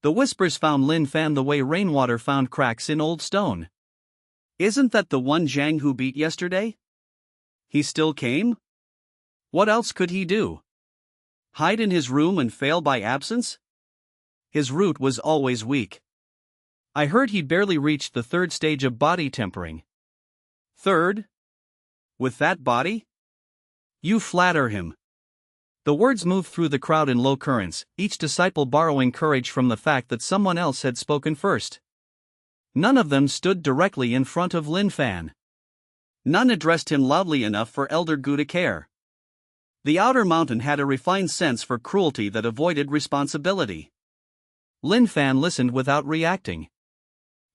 The whispers found Lin Fan the way rainwater found cracks in old stone. Isn't that the one Zhang who beat yesterday? He still came? What else could he do? Hide in his room and fail by absence? His root was always weak. I heard he barely reached the third stage of body tempering. Third? With that body? You flatter him. The words moved through the crowd in low currents, each disciple borrowing courage from the fact that someone else had spoken first. None of them stood directly in front of Lin Fan. None addressed him loudly enough for Elder Gu to care. The outer mountain had a refined sense for cruelty that avoided responsibility. Lin Fan listened without reacting.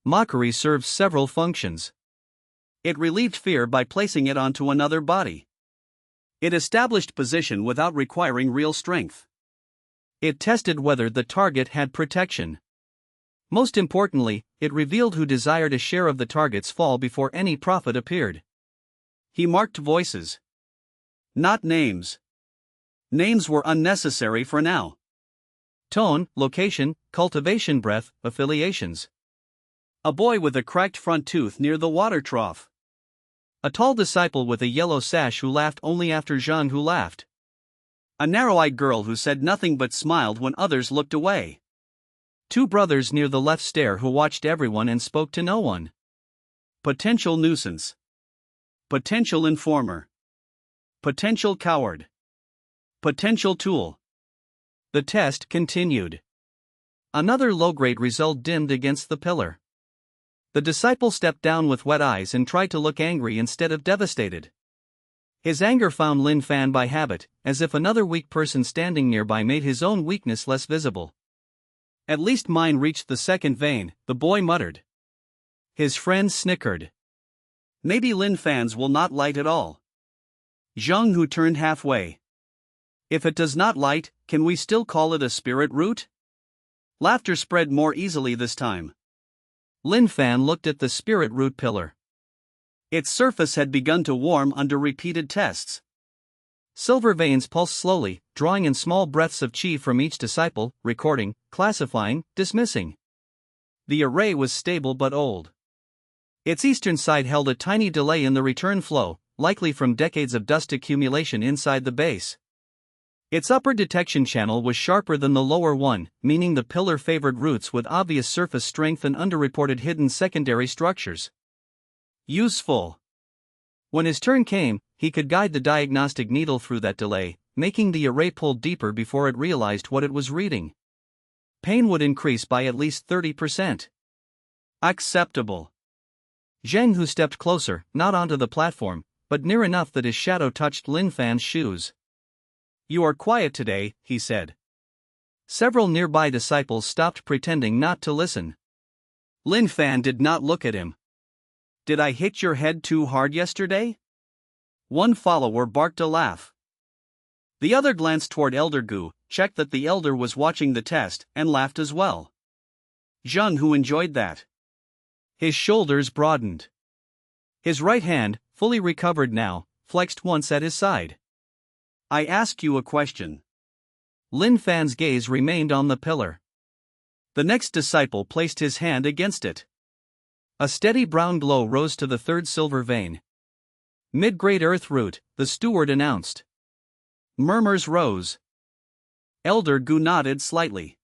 Mockery served several functions. It relieved fear by placing it onto another body. It established position without requiring real strength. It tested whether the target had protection. Most importantly, it revealed who desired a share of the target's fall before any profit appeared. He marked voices. Not names. Names were unnecessary for now. Tone, location, cultivation breath, affiliations. A boy with a cracked front tooth near the water trough. A tall disciple with a yellow sash who laughed only after Zhang who laughed. A narrow-eyed girl who said nothing but smiled when others looked away. Two brothers near the left stair who watched everyone and spoke to no one. Potential nuisance. Potential informer. Potential coward. Potential tool. The test continued. Another low-grade result dimmed against the pillar. The disciple stepped down with wet eyes and tried to look angry instead of devastated. His anger found Lin Fan by habit, as if another weak person standing nearby made his own weakness less visible. At least mine reached the second vein, the boy muttered. His friends snickered. Maybe Lin Fan's will not light at all. Zhang who turned halfway. If it does not light, can we still call it a spirit root? Laughter spread more easily this time. Lin Fan looked at the spirit root pillar. Its surface had begun to warm under repeated tests. Silver veins pulsed slowly, drawing in small breaths of qi from each disciple, recording, classifying, dismissing. The array was stable but old. Its eastern side held a tiny delay in the return flow, likely from decades of dust accumulation inside the base. Its upper detection channel was sharper than the lower one, meaning the pillar favored roots with obvious surface strength and underreported hidden secondary structures. Useful. When his turn came, he could guide the diagnostic needle through that delay, making the array pull deeper before it realized what it was reading. Pain would increase by at least 30%. Acceptable. Zhang who stepped closer, not onto the platform, but near enough that his shadow touched Lin Fan's shoes. You are quiet today, he said. Several nearby disciples stopped pretending not to listen. Lin Fan did not look at him. Did I hit your head too hard yesterday? One follower barked a laugh. The other glanced toward Elder Gu, checked that the elder was watching the test, and laughed as well. Zhang who enjoyed that. His shoulders broadened. His right hand, fully recovered now, flexed once at his side. I ask you a question. Lin Fan's gaze remained on the pillar. The next disciple placed his hand against it. A steady brown glow rose to the third silver vein. Mid-grade earth root, the steward announced. Murmurs rose. Elder Gu nodded slightly.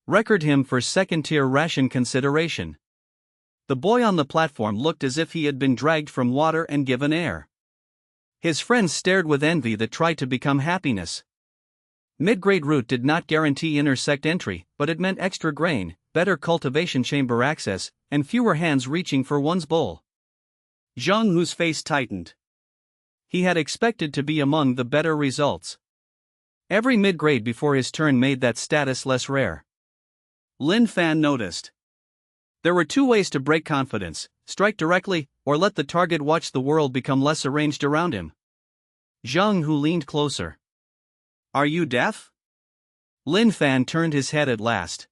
Record him for second-tier ration consideration. The boy on the platform looked as if he had been dragged from water and given air. His friends stared with envy that tried to become happiness. Mid-grade root did not guarantee intersect entry, but it meant extra grain, better cultivation chamber access, and fewer hands reaching for one's bowl. Zhang whose face tightened. He had expected to be among the better results. Every mid-grade before his turn made that status less rare. Lin Fan noticed. There were two ways to break confidence: strike directly, or let the target watch the world become less arranged around him. Zhang who leaned closer. Are you deaf? Lin Fan turned his head at last.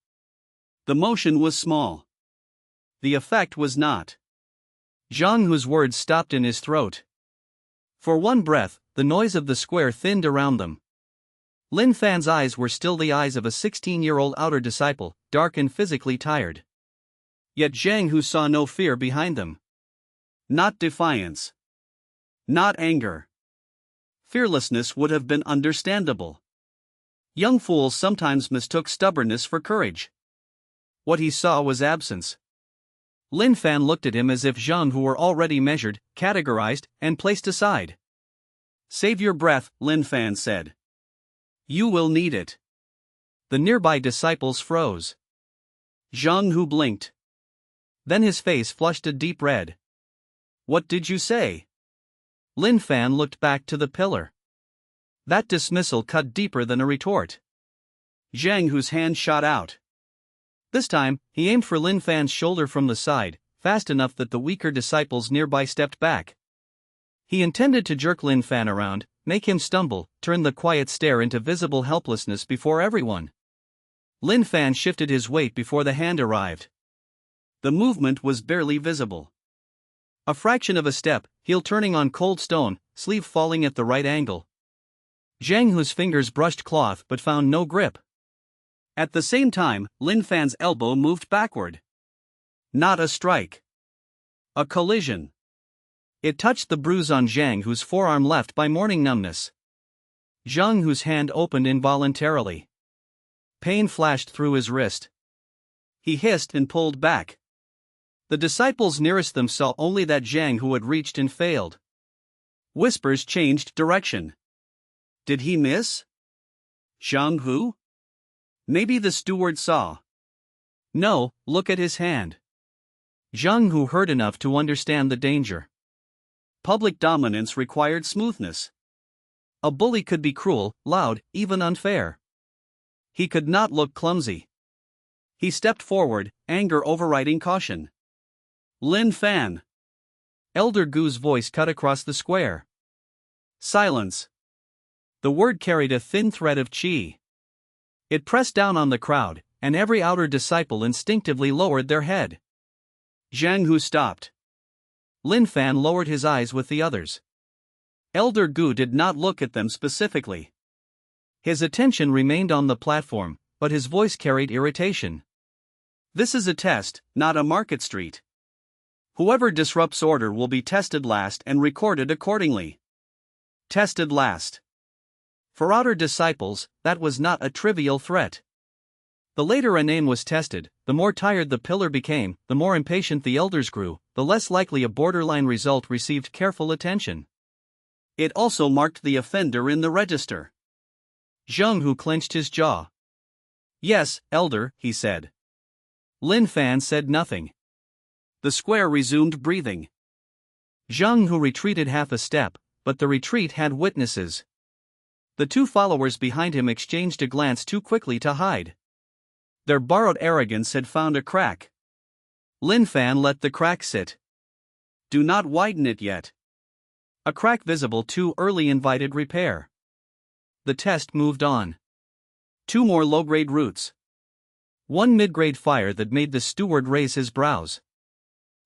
The motion was small. The effect was not. Zhang whose words stopped in his throat. For one breath, the noise of the square thinned around them. Lin Fan's eyes were still the eyes of a 16-year-old outer disciple, dark and physically tired. Yet Ch02 saw no fear behind them. Not defiance. Not anger. Fearlessness would have been understandable. Young fools sometimes mistook stubbornness for courage. What he saw was absence. Lin Fan looked at him as if Ch02 were already measured, categorized, and placed aside. "Save your breath," Lin Fan said. "You will need it." The nearby disciples froze. Ch02 blinked. Then his face flushed a deep red. "What did you say?" Lin Fan looked back to the pillar. That dismissal cut deeper than a retort. Ch02's hand shot out. This time, he aimed for Lin Fan's shoulder from the side, fast enough that the weaker disciples nearby stepped back. He intended to jerk Lin Fan around, make him stumble, turn the quiet stare into visible helplessness before everyone. Lin Fan shifted his weight before the hand arrived. The movement was barely visible. A fraction of a step, heel turning on cold stone, sleeve falling at the right angle. Ch02's fingers brushed cloth but found no grip. At the same time, Lin Fan's elbow moved backward. Not a strike. A collision. It touched the bruise on Ch02's forearm left by morning numbness. Ch02's hand opened involuntarily. Pain flashed through his wrist. He hissed and pulled back. The disciples nearest them saw only that Ch02 had reached and failed. Whispers changed direction. Did he miss? Ch02? Maybe the steward saw. No, look at his hand. Ch02 heard enough to understand the danger. Public dominance required smoothness. A bully could be cruel, loud, even unfair. He could not look clumsy. He stepped forward, anger overriding caution. "Lin Fan." Elder Gu's voice cut across the square. Silence. The word carried a thin thread of chi. It pressed down on the crowd, and every outer disciple instinctively lowered their head. Ch02 stopped. Lin Fan lowered his eyes with the others. Elder Gu did not look at them specifically. His attention remained on the platform, but his voice carried irritation. "This is a test, not a market street. Whoever disrupts order will be tested last and recorded accordingly." Tested last. For outer disciples, that was not a trivial threat. The later a name was tested, the more tired the pillar became, the more impatient the elders grew, the less likely a borderline result received careful attention. It also marked the offender in the register. Ch02 clenched his jaw. "Yes, elder," he said. Lin Fan said nothing. The square resumed breathing. Ch02 retreated half a step, but the retreat had witnesses. The two followers behind him exchanged a glance too quickly to hide. Their borrowed arrogance had found a crack. Lin Fan let the crack sit. "Do not widen it yet." A crack visible too early invited repair. The test moved on. 2 more low-grade roots. 1 mid-grade fire that made the steward raise his brows.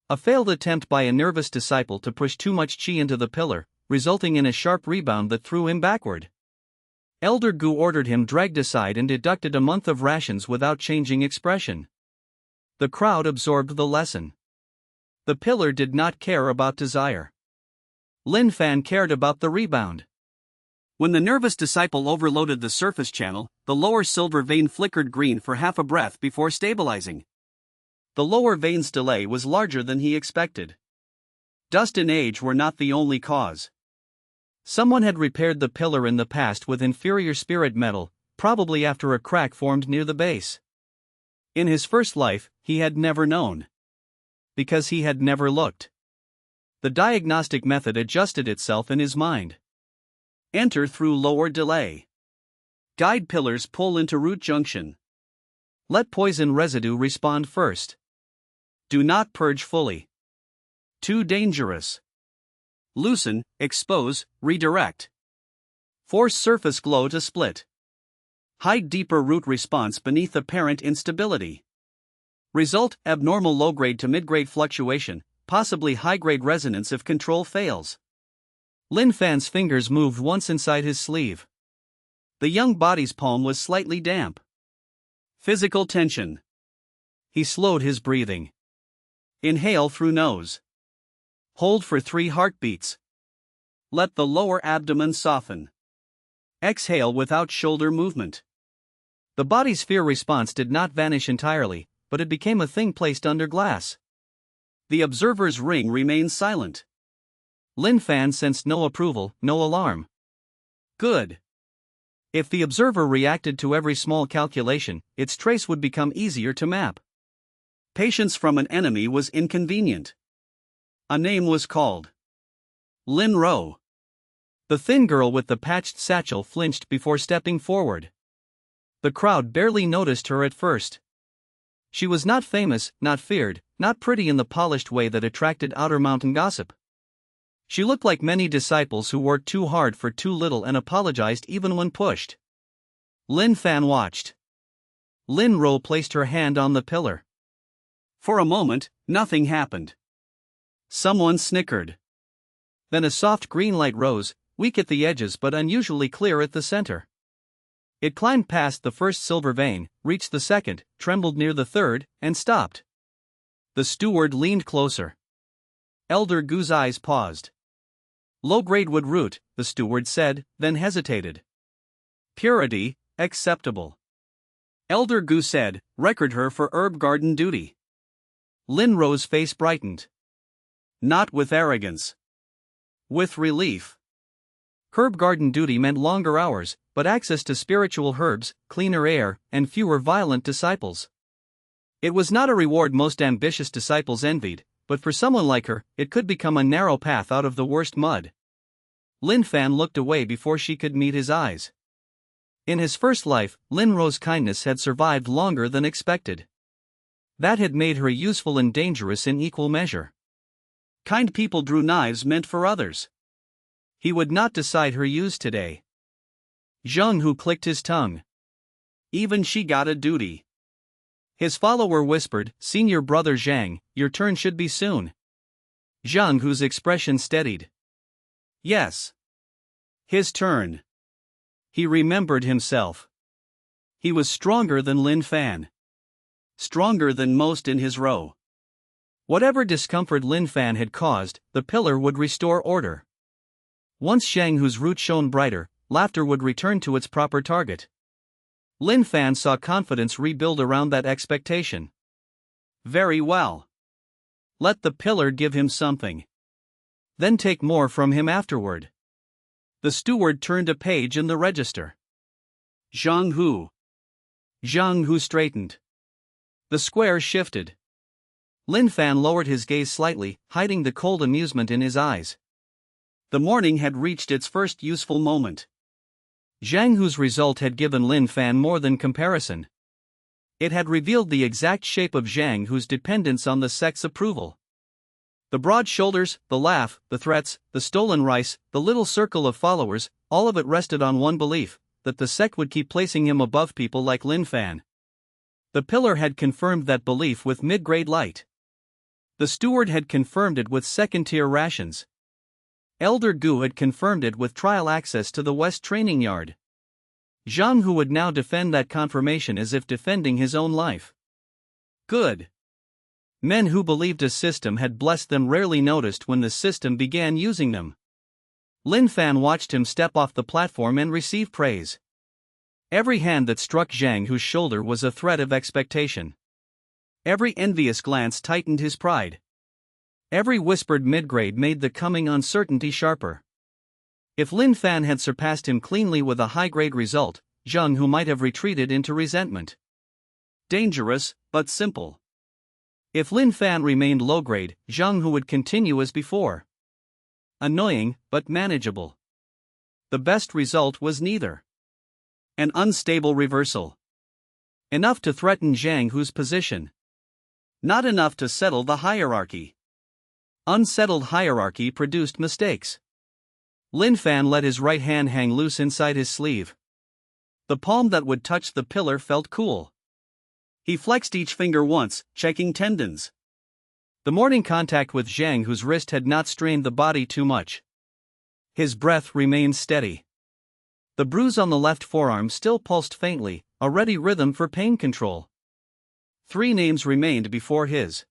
A failed attempt by a nervous disciple to push too much chi into the pillar, resulting in a sharp rebound that threw him backward. Elder Gu ordered him dragged aside and deducted a month of rations without changing expression. The crowd absorbed the lesson. The pillar did not care about desire. Lin Fan cared about the rebound. When the nervous disciple overloaded the surface channel, the lower silver vein flickered green for half a breath before stabilizing. The lower vein's delay was larger than he expected. Dust and age were not the only cause. Someone had repaired the pillar in the past with inferior spirit metal, probably after a crack formed near the base. In his first life, he had never known. Because he had never looked. The diagnostic method adjusted itself in his mind. Enter through lower delay. Guide pillars pull into root junction. Let poison residue respond first. Do not purge fully. Too dangerous. Loosen, expose, redirect. Force surface glow to split. Hide deeper root response beneath apparent instability. Result: abnormal low-grade to mid-grade fluctuation, possibly high-grade resonance if control fails. Lin Fan's fingers moved once inside his sleeve. The young body's palm was slightly damp. Physical tension. He slowed his breathing. Inhale through nose. Hold for 3 heartbeats. Let the lower abdomen soften. Exhale without shoulder movement. The body's fear response did not vanish entirely, but it became a thing placed under glass. The observer's ring remained silent. Lin Fan sensed no approval, no alarm. Good. If the observer reacted to every small calculation, its trace would become easier to map. Patience from an enemy was inconvenient. A name was called. Lin Ro. The thin girl with the patched satchel flinched before stepping forward. The crowd barely noticed her at first. She was not famous, not feared, not pretty in the polished way that attracted outer mountain gossip. She looked like many disciples who worked too hard for too little and apologized even when pushed. Lin Fan watched. Lin Ro placed her hand on the pillar. For a moment, nothing happened. Someone snickered. Then a soft green light rose, weak at the edges but unusually clear at the center. It climbed past the first silver vein, reached the second, trembled near the third, and stopped. The steward leaned closer. Elder Gu's eyes paused. Low-grade wood root, the steward said, then hesitated. Purity, acceptable. Elder Gu said, record her for herb garden duty. Lin Ro's face brightened. Not with arrogance. With relief. Herb garden duty meant longer hours, but access to spiritual herbs, cleaner air, and fewer violent disciples. It was not a reward most ambitious disciples envied, but for someone like her, it could become a narrow path out of the worst mud. Lin Fan looked away before she could meet his eyes. In his first life, Lin Ro's kindness had survived longer than expected. That had made her useful and dangerous in equal measure. Kind people drew knives meant for others. He would not decide her use today. Ch02 clicked his tongue. Even she got a duty. His follower whispered, Senior Brother Zhang, your turn should be soon. Ch02's expression steadied. Yes. His turn. He remembered himself. He was stronger than Lin Fan. Stronger than most in his row. Whatever discomfort Lin Fan had caused, the pillar would restore order. Once Ch02's root shone brighter, laughter would return to its proper target. Lin Fan saw confidence rebuild around that expectation. Very well. Let the pillar give him something. Then take more from him afterward. The steward turned a page in the register. Ch02. Ch02 straightened. The square shifted. Lin Fan lowered his gaze slightly, hiding the cold amusement in his eyes. The morning had reached its first useful moment. Ch02's result had given Lin Fan more than comparison. It had revealed the exact shape of Ch02's dependence on the sect's approval. The broad shoulders, the laugh, the threats, the stolen rice, the little circle of followers, all of it rested on one belief, that the sect would keep placing him above people like Lin Fan. The pillar had confirmed that belief with mid-grade light. The steward had confirmed it with second-tier rations. Elder Gu had confirmed it with trial access to the West training yard. Ch02 would now defend that confirmation as if defending his own life. Good. Men who believed a system had blessed them rarely noticed when the system began using them. Lin Fan watched him step off the platform and receive praise. Every hand that struck Ch02's shoulder was a threat of expectation. Every envious glance tightened his pride. Every whispered mid-grade made the coming uncertainty sharper. If Lin Fan had surpassed him cleanly with a high-grade result, Ch02 might have retreated into resentment. Dangerous, but simple. If Lin Fan remained low-grade, Ch02 would continue as before. Annoying, but manageable. The best result was neither. An unstable reversal. Enough to threaten Ch02's position. Not enough to settle the hierarchy. Unsettled hierarchy produced mistakes. Lin Fan let his right hand hang loose inside his sleeve. The palm that would touch the pillar felt cool. He flexed each finger once, checking tendons. The morning contact with Ch02's wrist had not strained the body too much. His breath remained steady. The bruise on the left forearm still pulsed faintly, a ready rhythm for pain control. 3 names remained before his.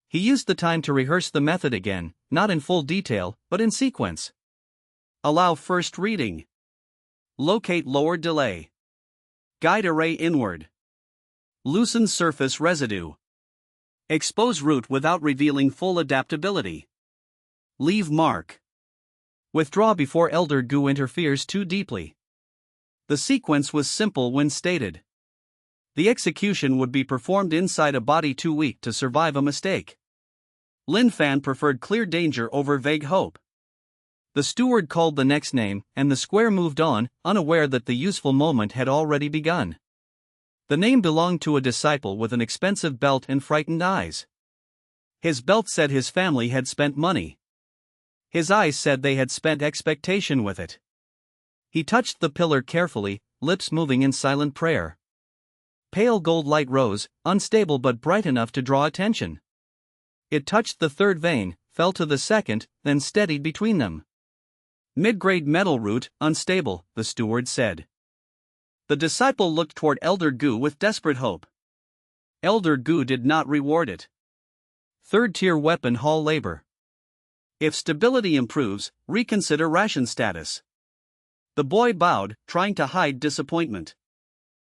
He used the time to rehearse the method again, not in full detail, but in sequence. Allow first reading. Locate lower delay. Guide array inward. Loosen surface residue. Expose root without revealing full adaptability. Leave mark. Withdraw before Elder Goo interferes too deeply. The sequence was simple when stated. The execution would be performed inside a body too weak to survive a mistake. Lin Fan preferred clear danger over vague hope. The steward called the next name, and the square moved on, unaware that the useful moment had already begun. The name belonged to a disciple with an expensive belt and frightened eyes. His belt said his family had spent money. His eyes said they had spent expectation with it. He touched the pillar carefully, lips moving in silent prayer. Pale gold light rose, unstable but bright enough to draw attention. It touched the third vein, fell to the second, then steadied between them. Mid-grade metal root, unstable, the steward said. The disciple looked toward Elder Goo with desperate hope. Elder Goo did not reward it. Third-tier weapon hall labor. If stability improves, reconsider ration status. The boy bowed, trying to hide disappointment.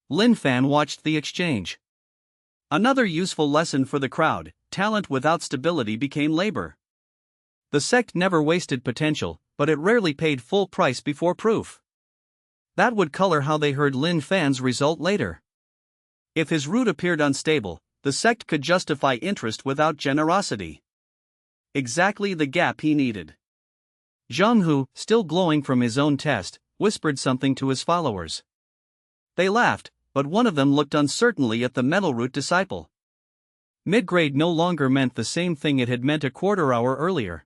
Lin Fan watched the exchange. Another useful lesson for the crowd: talent without stability became labor. The sect never wasted potential, but it rarely paid full price before proof. That would color how they heard Lin Fan's result later. If his root appeared unstable, the sect could justify interest without generosity. Exactly the gap he needed. Xianxia, still glowing from his own test, whispered something to his followers. They laughed, but one of them looked uncertainly at the metal root disciple. Mid-grade no longer meant the same thing it had meant a quarter hour earlier.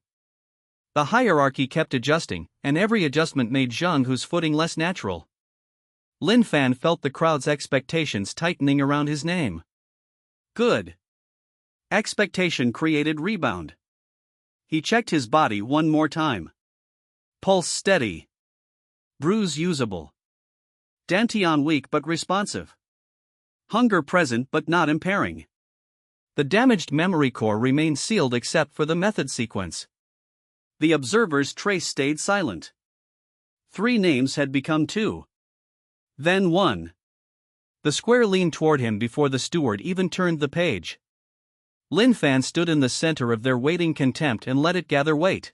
The hierarchy kept adjusting, and every adjustment made Xianxia's footing less natural. Lin Fan felt the crowd's expectations tightening around his name. Good. Expectation created rebound. He checked his body one more time. Pulse steady. Bruise usable. Dantian weak but responsive. Hunger present but not impairing. The damaged memory core remained sealed except for the method sequence. The observer's trace stayed silent. 3 names had become 2. Then 1. The square leaned toward him before the steward even turned the page. Lin Fan stood in the center of their waiting contempt and let it gather weight.